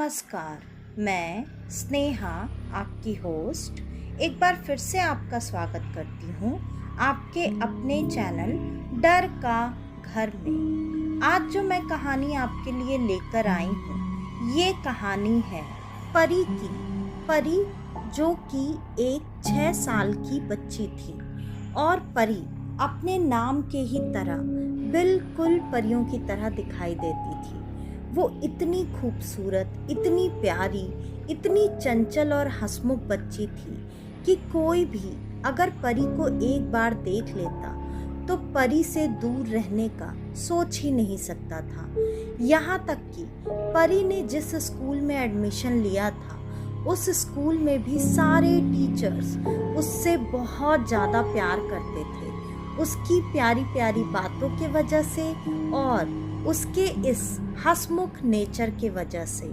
नमस्कार, मैं स्नेहा आपकी होस्ट एक बार फिर से आपका स्वागत करती हूँ आपके अपने चैनल डर का घर में। आज जो मैं कहानी आपके लिए लेकर आई हूँ, ये कहानी है परी की। परी जो कि एक 6 साल की बच्ची थी और परी अपने नाम के ही तरह बिल्कुल परियों की तरह दिखाई देती थी। वो इतनी खूबसूरत, इतनी प्यारी, इतनी चंचल और हंसमुख बच्ची थी कि कोई भी अगर परी को एक बार देख लेता तो परी से दूर रहने का सोच ही नहीं सकता था। यहाँ तक कि परी ने जिस स्कूल में एडमिशन लिया था उस स्कूल में भी सारे टीचर्स उससे बहुत ज़्यादा प्यार करते थे, उसकी प्यारी प्यारी बातों की वजह से और उसके इस हंसमुख नेचर की वजह से।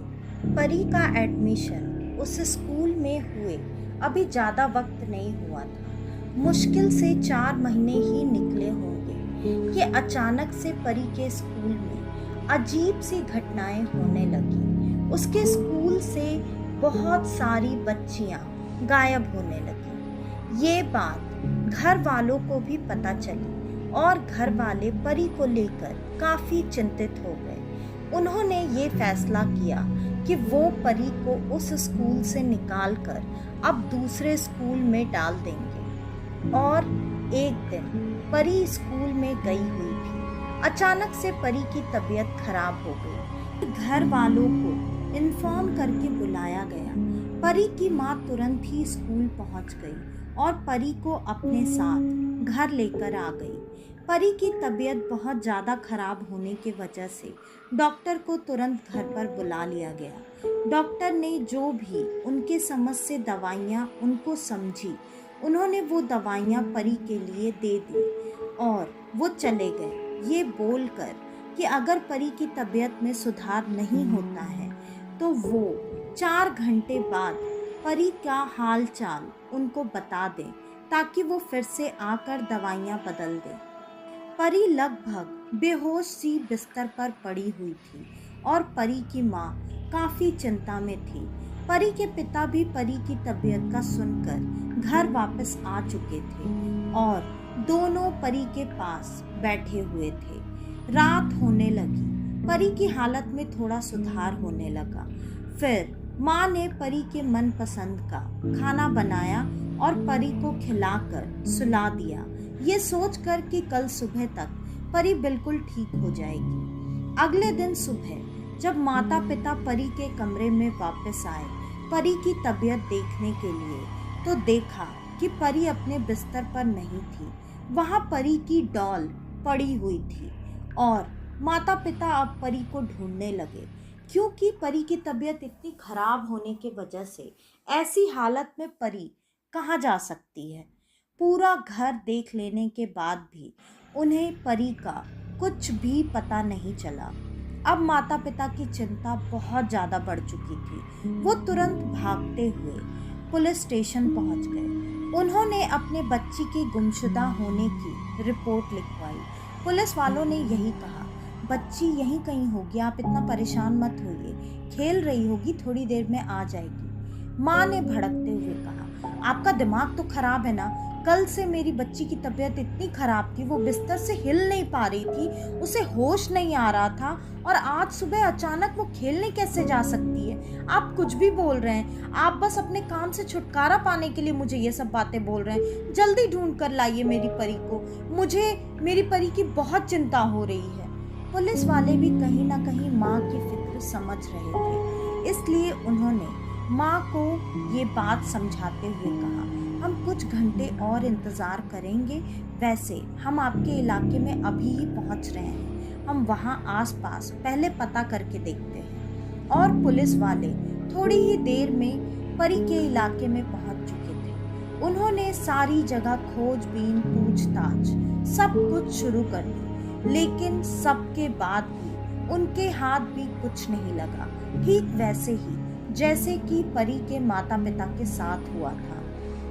परी का एडमिशन उस स्कूल में हुए अभी ज़्यादा वक्त नहीं हुआ था, मुश्किल से 4 महीने ही निकले होंगे कि अचानक से परी के स्कूल में अजीब सी घटनाएं होने लगी। उसके स्कूल से बहुत सारी बच्चियां गायब होने लगी। ये बात घर वालों को भी पता चली और घर वाले परी को लेकर काफ़ी चिंतित हो गए। उन्होंने ये फैसला किया कि वो परी को उस स्कूल से निकालकर अब दूसरे स्कूल में डाल देंगे। और एक दिन परी स्कूल में गई हुई थी, अचानक से परी की तबीयत खराब हो गई। घर वालों को इन्फॉर्म करके बुलाया गया। परी की माँ तुरंत ही स्कूल पहुंच गई और परी को अपने साथ घर लेकर आ गई। परी की तबीयत बहुत ज़्यादा खराब होने की वजह से डॉक्टर को तुरंत घर पर बुला लिया गया। डॉक्टर ने जो भी उनके समझ से दवाइयाँ उनको समझी, उन्होंने वो दवाइयाँ परी के लिए दे दी और वो चले गए ये बोलकर कि अगर परी की तबीयत में सुधार नहीं होता है तो वो 4 घंटे बाद परी का हाल चाल उनको बता दें ताकि वो फिर से आकर दवाइयाँ बदल दें। परी लगभग बेहोश सी बिस्तर पर पड़ी हुई थी और परी की माँ काफ़ी चिंता में थी। परी के पिता भी परी की तबीयत का सुनकर घर वापस आ चुके थे और दोनों परी के पास बैठे हुए थे। रात होने लगी, परी की हालत में थोड़ा सुधार होने लगा। फिर माँ ने परी के मनपसंद का खाना बनाया और परी को खिलाकर सुला दिया, ये सोचकर कि कल सुबह तक परी बिल्कुल ठीक हो जाएगी। अगले दिन सुबह जब माता पिता परी के कमरे में वापस आए परी की तबीयत देखने के लिए, तो देखा कि परी अपने बिस्तर पर नहीं थी, वहाँ परी की डॉल पड़ी हुई थी। और माता पिता अब परी को ढूंढने लगे, क्योंकि परी की तबीयत इतनी खराब होने की वजह से ऐसी हालत में परी कहाँ जा सकती है। पूरा घर देख लेने के बाद भी उन्हें परी का कुछ भी पता नहीं चला। अब माता पिता की चिंता बहुत ज़्यादा बढ़ चुकी थी। वो तुरंत भागते हुए पुलिस स्टेशन पहुंच गए। उन्होंने अपने बच्ची की गुमशुदा होने की रिपोर्ट लिखवाई। पुलिस वालों ने यही कहा, बच्ची यहीं कहीं होगी, आप इतना परेशान मत होइए, खेल रही होगी, थोड़ी देर में आ जाएगी। माँ ने भड़कते हुए कहा, आपका दिमाग तो खराब है ना, कल से मेरी बच्ची की तबीयत इतनी खराब थी, वो बिस्तर से हिल नहीं पा रही थी, उसे होश नहीं आ रहा था और आज सुबह अचानक वो खेलने कैसे जा सकती है। आप कुछ भी बोल रहे हैं, आप बस अपने काम से छुटकारा पाने के लिए मुझे ये सब बातें बोल रहे हैं। जल्दी ढूंढ कर लाइए मेरी परी को, मुझे मेरी परी की बहुत चिंता हो रही है। पुलिस वाले भी कहीं ना कहीं माँ की फिक्र समझ रहे थे, इसलिए उन्होंने माँ को ये बात समझाते हुए कहा, हम कुछ घंटे और इंतज़ार करेंगे, वैसे हम आपके इलाके में अभी ही पहुंच रहे हैं, हम वहां आसपास पहले पता करके देखते हैं। और पुलिस वाले थोड़ी ही देर में परी के इलाके में पहुंच चुके थे। उन्होंने सारी जगह खोजबीन, पूछताछ सब कुछ शुरू कर दी, लेकिन सबके बाद भी उनके हाथ भी कुछ नहीं लगा, ठीक वैसे ही जैसे कि परी के माता पिता के साथ हुआ था।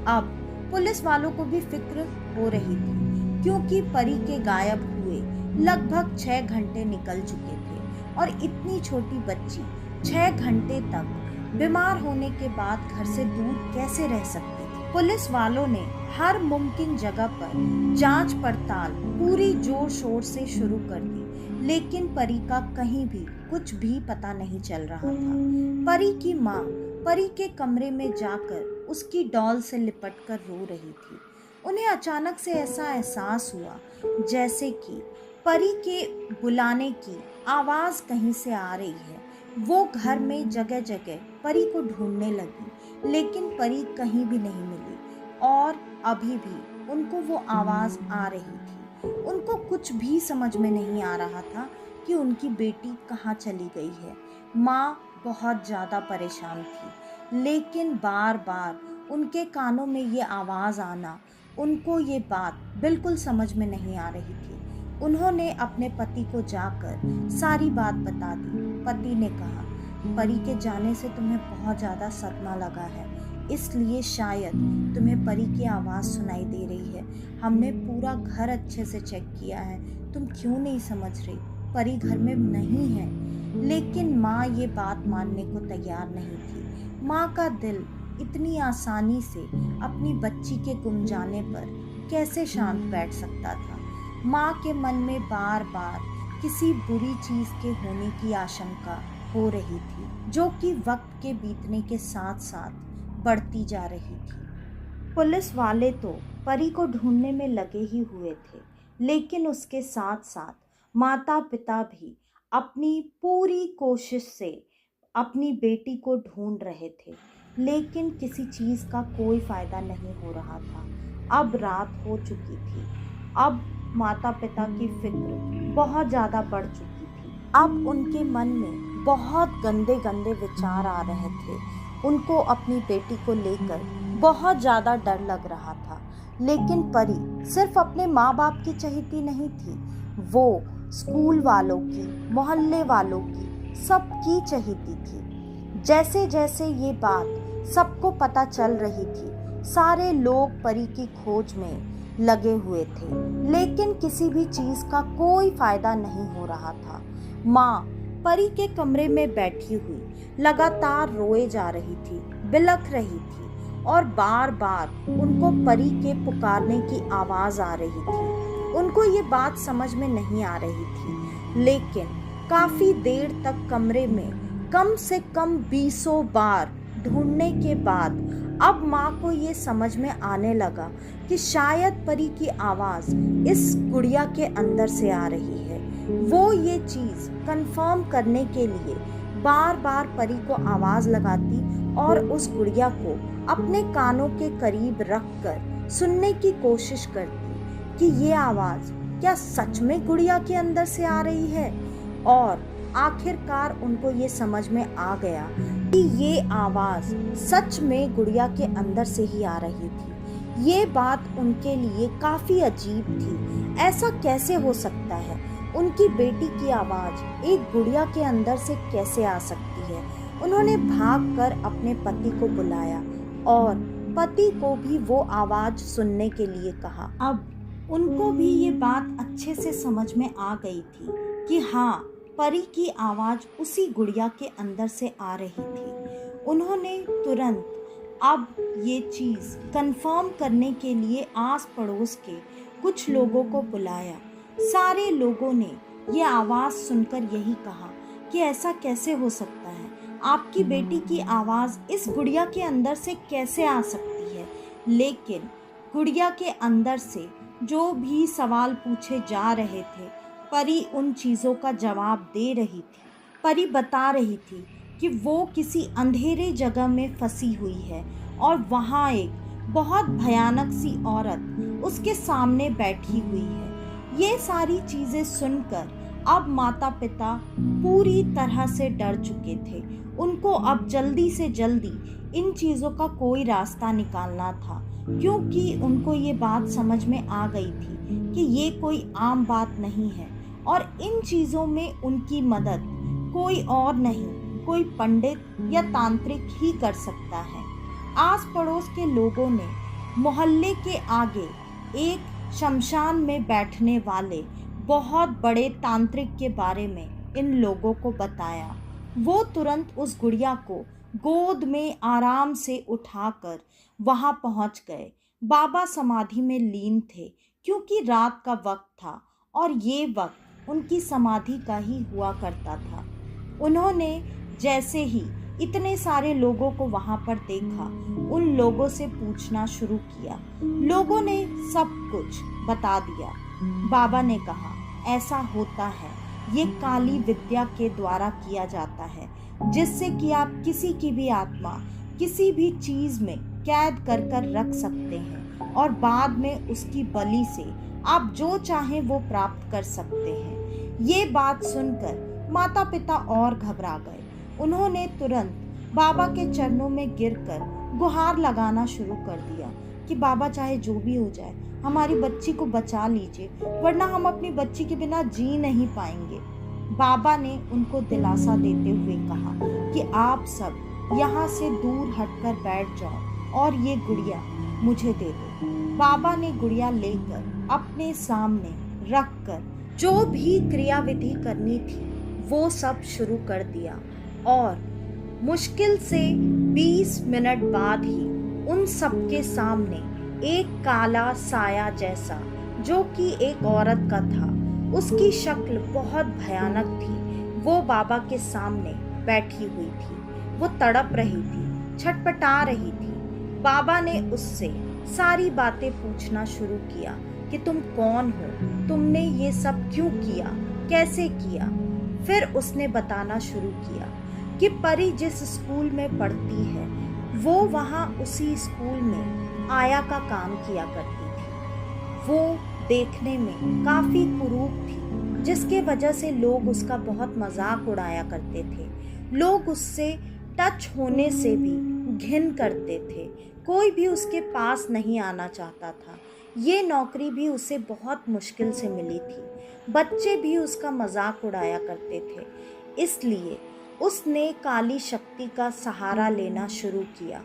अब पुलिस वालों को भी फिक्र हो रही थी, क्योंकि परी के गायब हुए लगभग 6 घंटे निकल चुके थे और इतनी छोटी बच्ची 6 घंटे तक बीमार होने के बाद घर से दूर कैसे रह सकती थी। पुलिस वालों ने हर मुमकिन जगह पर जांच पड़ताल पूरी जोर शोर से शुरू कर दी, लेकिन परी का कहीं भी कुछ भी पता नहीं चल रहा था। परी की माँ परी के कमरे में जाकर उसकी डॉल से लिपट कर रो रही थी। उन्हें अचानक से ऐसा एहसास हुआ जैसे कि परी के बुलाने की आवाज़ कहीं से आ रही है। वो घर में जगह जगह परी को ढूंढने लगी, लेकिन परी कहीं भी नहीं मिली और अभी भी उनको वो आवाज़ आ रही थी। उनको कुछ भी समझ में नहीं आ रहा था कि उनकी बेटी कहाँ चली गई है। माँ बहुत ज़्यादा परेशान थी, लेकिन बार बार उनके कानों में ये आवाज़ आना, उनको ये बात बिल्कुल समझ में नहीं आ रही थी। उन्होंने अपने पति को जाकर सारी बात बता दी। पति ने कहा, परी के जाने से तुम्हें बहुत ज़्यादा सदमा लगा है, इसलिए शायद तुम्हें परी की आवाज़ सुनाई दे रही है। हमने पूरा घर अच्छे से चेक किया है, तुम क्यों नहीं समझ रही? परी घर में नहीं है। लेकिन माँ ये बात मानने को तैयार नहीं थी। माँ का दिल इतनी आसानी से अपनी बच्ची के गुम जाने पर कैसे शांत बैठ सकता था। माँ के मन में बार बार किसी बुरी चीज़ के होने की आशंका हो रही थी, जो कि वक्त के बीतने के साथ साथ बढ़ती जा रही थी। पुलिस वाले तो परी को ढूंढने में लगे ही हुए थे, लेकिन उसके साथ साथ माता पिता भी अपनी पूरी कोशिश से अपनी बेटी को ढूंढ रहे थे, लेकिन किसी चीज़ का कोई फ़ायदा नहीं हो रहा था। अब रात हो चुकी थी। अब माता पिता की फिक्र बहुत ज़्यादा बढ़ चुकी थी। अब उनके मन में बहुत गंदे गंदे विचार आ रहे थे। उनको अपनी बेटी को लेकर बहुत ज़्यादा डर लग रहा था। लेकिन परी सिर्फ अपने माँ बाप की चहेती नहीं थी, वो स्कूल वालों की, मोहल्ले वालों की, सबकी चहेती थी। जैसे जैसे ये बात सबको पता चल रही थी, सारे लोग परी की खोज में लगे हुए थे, लेकिन किसी भी चीज़ का कोई फायदा नहीं हो रहा था। माँ परी के कमरे में बैठी हुई लगातार रोए जा रही थी, बिलख रही थी और बार बार उनको परी के पुकारने की आवाज़ आ रही थी। उनको ये बात समझ में नहीं आ रही थी, लेकिन काफ़ी देर तक कमरे में कम से कम 20 बार ढूंढने के बाद अब माँ को ये समझ में आने लगा कि शायद परी की आवाज़ इस गुड़िया के अंदर से आ रही है। वो ये चीज़ कंफर्म करने के लिए बार बार परी को आवाज़ लगाती और उस गुड़िया को अपने कानों के करीब रखकर सुनने की कोशिश करती कि ये आवाज़ क्या सच में गुड़िया के अंदर से आ रही है। और आखिरकार उनको ये समझ में आ गया कि ये आवाज़ सच में गुड़िया के अंदर से ही आ रही थी। ये बात उनके लिए काफ़ी अजीब थी। ऐसा कैसे हो सकता है? उनकी बेटी की आवाज़ एक गुड़िया के अंदर से कैसे आ सकती है? उन्होंने भागकर अपने पति को बुलाया और पति को भी वो आवाज़ सुनने के लिए कहा। अब उनको भी ये बात अच्छे से समझ में आ गई थी कि हाँ, परी की आवाज़ उसी गुड़िया के अंदर से आ रही थी। उन्होंने तुरंत अब ये चीज़ कंफर्म करने के लिए आस पड़ोस के कुछ लोगों को बुलाया। सारे लोगों ने ये आवाज़ सुनकर यही कहा कि ऐसा कैसे हो सकता है? आपकी बेटी की आवाज़ इस गुड़िया के अंदर से कैसे आ सकती है? लेकिन गुड़िया के अंदर से जो भी सवाल पूछे जा रहे थे, परी उन चीज़ों का जवाब दे रही थी। परी बता रही थी कि वो किसी अंधेरे जगह में फंसी हुई है और वहाँ एक बहुत भयानक सी औरत उसके सामने बैठी हुई है। ये सारी चीज़ें सुनकर अब माता पिता पूरी तरह से डर चुके थे। उनको अब जल्दी से जल्दी इन चीज़ों का कोई रास्ता निकालना था, क्योंकि उनको ये बात समझ में आ गई थी कि ये कोई आम बात नहीं है और इन चीज़ों में उनकी मदद कोई और नहीं, कोई पंडित या तांत्रिक ही कर सकता है। आस पड़ोस के लोगों ने मोहल्ले के आगे एक शमशान में बैठने वाले बहुत बड़े तांत्रिक के बारे में इन लोगों को बताया वो तुरंत उस गुड़िया को गोद में आराम से उठाकर वहां पहुंच गए। बाबा समाधि में लीन थे क्योंकि रात का वक्त था और ये वक्त उनकी समाधि का ही हुआ करता था। उन्होंने जैसे ही इतने सारे लोगों को वहां पर देखा, उन लोगों से पूछना शुरू किया। लोगों ने सब कुछ बता दिया। बाबा ने कहा, ऐसा होता है, ये काली विद्या के द्वारा किया जाता है, जिससे कि आप किसी की भी आत्मा किसी भी चीज में कैद कर कर रख सकते हैं और बाद में उसकी बलि से आप जो चाहें वो प्राप्त कर सकते हैं। ये बात सुनकर माता पिता और घबरा गए। उन्होंने तुरंत बाबा के चरणों में गिरकर गुहार लगाना शुरू कर दिया कि बाबा चाहे जो भी हो जाए, हमारी बच्ची को बचा लीजिए, वरना हम अपनी बच्ची के बिना जी नहीं पाएंगे। बाबा ने उनको दिलासा देते हुए कहा कि आप सब यहाँ से दूर हटकर बैठ जाओ और ये गुड़िया मुझे दे दो। बाबा ने गुड़िया लेकर अपने सामने रखकर जो भी क्रियाविधि करनी थी वो सब शुरू कर दिया और मुश्किल से 20 मिनट बाद ही उन सबके सामने एक काला साया जैसा, जो कि एक औरत का था, उसकी शक्ल बहुत भयानक थी, वो बाबा के सामने बैठी हुई थी। वो तड़प रही थी, छटपटा रही थी। बाबा ने उससे सारी बातें पूछना शुरू किया कि तुम कौन हो, तुमने ये सब क्यों किया, कैसे किया। फिर उसने बताना शुरू किया कि परी जिस स्कूल में पढ़ती है वो वहाँ उसी स्कूल में आया का काम किया करती थी। वो देखने में काफ़ी कुरूप थी, जिसके वजह से लोग उसका बहुत मजाक उड़ाया करते थे। लोग उससे टच होने से भी घिन करते थे। कोई भी उसके पास नहीं आना चाहता था। ये नौकरी भी उसे बहुत मुश्किल से मिली थी। बच्चे भी उसका मजाक उड़ाया करते थे। इसलिए उसने काली शक्ति का सहारा लेना शुरू किया।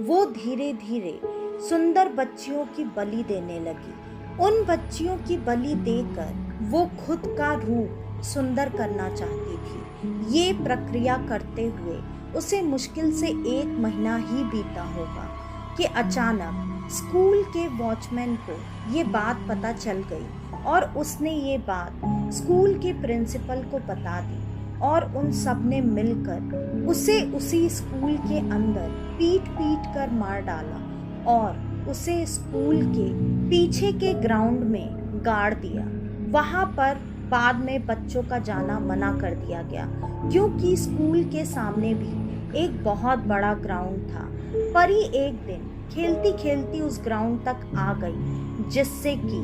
वो धीरे धीरे सुंदर बच्चियों की बलि देने लगी। उन बच्चियों की बलि देकर वो खुद का रूप सुंदर करना चाहती थी। ये प्रक्रिया करते हुए उसे मुश्किल से 1 महीना ही बीता होगा कि अचानक स्कूल के वॉचमैन को ये बात पता चल गई और उसने ये बात स्कूल के प्रिंसिपल को बता दी और उन सब ने मिलकर उसे उसी स्कूल के अंदर पीट पीट कर मार डाला और उसे स्कूल के पीछे के ग्राउंड में गाड़ दिया। वहाँ पर बाद में बच्चों का जाना मना कर दिया गया क्योंकि स्कूल के सामने भी एक बहुत बड़ा ग्राउंड था। परी एक दिन खेलती खेलती उस ग्राउंड तक आ गई, जिससे कि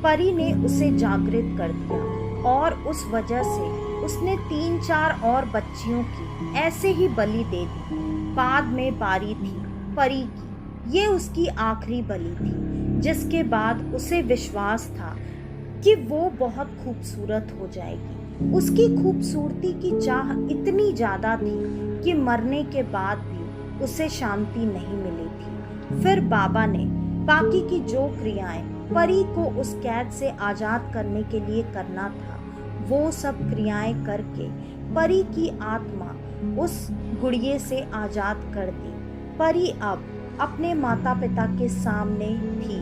परी ने उसे जागृत कर दिया और उस वजह से उसने 3-4 और बच्चियों की ऐसे ही बलि दे दी। बाद में बारी थी परी की। ये उसकी आखिरी बलि थी, जिसके बाद उसे विश्वास था कि वो बहुत खूबसूरत हो जाएगी। उसकी खूबसूरती की चाह इतनी ज़्यादा थी कि मरने के बाद भी उसे शांति नहीं मिली थी। फिर बाबा ने बाकी की जो क्रियाएं परी को उस कैद से आज़ाद करने के लिए करना था, वो सब क्रियाएं करके परी की आत्मा उस गुड़िये से आज़ाद कर दी। परी अब अपने माता पिता के सामने थी,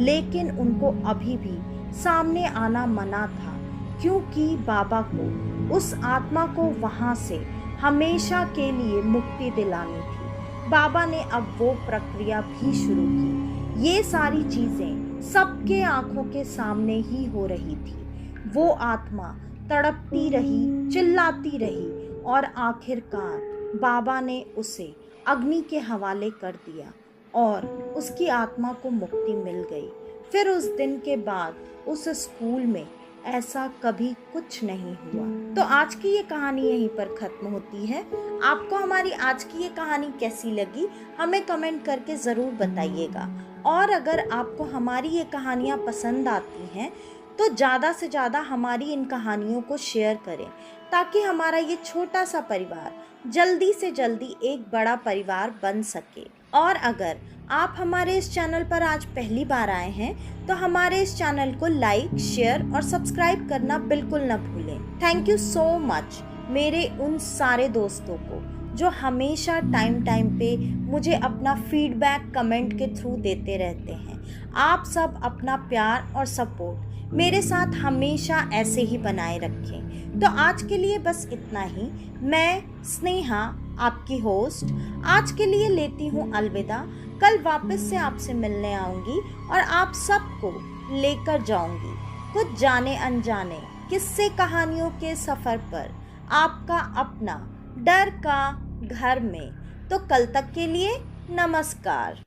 लेकिन उनको अभी भी सामने आना मना था क्योंकि बाबा को उस आत्मा को वहाँ से हमेशा के लिए मुक्ति दिलानी थी। बाबा ने अब वो प्रक्रिया भी शुरू की। ये सारी चीज़ें सबके आंखों के सामने ही हो रही थी। वो आत्मा तड़पती रही, चिल्लाती रही और आखिरकार बाबा ने उसे अग्नि के हवाले कर दिया और उसकी आत्मा को मुक्ति मिल गई। फिर उस दिन के बाद उस स्कूल में ऐसा कभी कुछ नहीं हुआ। तो आज की ये कहानी यहीं पर ख़त्म होती है। आपको हमारी आज की ये कहानी कैसी लगी हमें कमेंट करके ज़रूर बताइएगा। और अगर आपको हमारी ये कहानियाँ पसंद आती हैं तो ज़्यादा से ज़्यादा हमारी इन कहानियों को शेयर करें, ताकि हमारा ये छोटा सा परिवार जल्दी से जल्दी एक बड़ा परिवार बन सके। और अगर आप हमारे इस चैनल पर आज पहली बार आए हैं तो हमारे इस चैनल को लाइक, शेयर और सब्सक्राइब करना बिल्कुल न भूलें। Thank you so much. मेरे उन सारे दोस्तों को जो हमेशा टाइम टाइम पे मुझे अपना फीडबैक कमेंट के थ्रू देते रहते हैं। आप सब अपना प्यार और सपोर्ट मेरे साथ हमेशा ऐसे ही बनाए रखें। तो आज के लिए बस इतना ही। मैं स्नेहा, आपकी होस्ट, आज के लिए लेती हूँ अलविदा। कल वापस से आपसे मिलने आऊँगी और आप सबको लेकर जाऊँगी कुछ जाने अनजाने किस्से कहानियों के सफ़र पर, आपका अपना डर का घर में। तो कल तक के लिए नमस्कार।